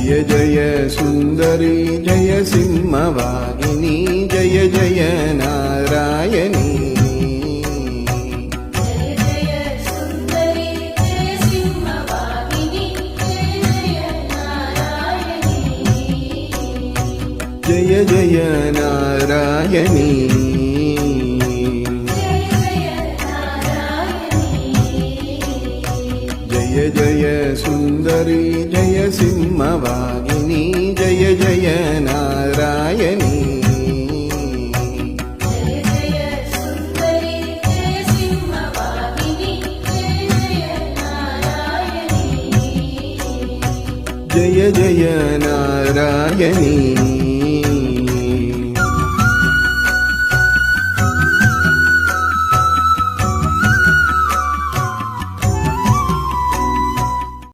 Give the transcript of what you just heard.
జయ జయ సుందరి జయ Simhavahini జయ జయ నారాయణి జయ జయ నారాయణి జయ జయ సుందరి జయ Simhavahini జయ జయ నారాయణి జయ జయ నారాయణి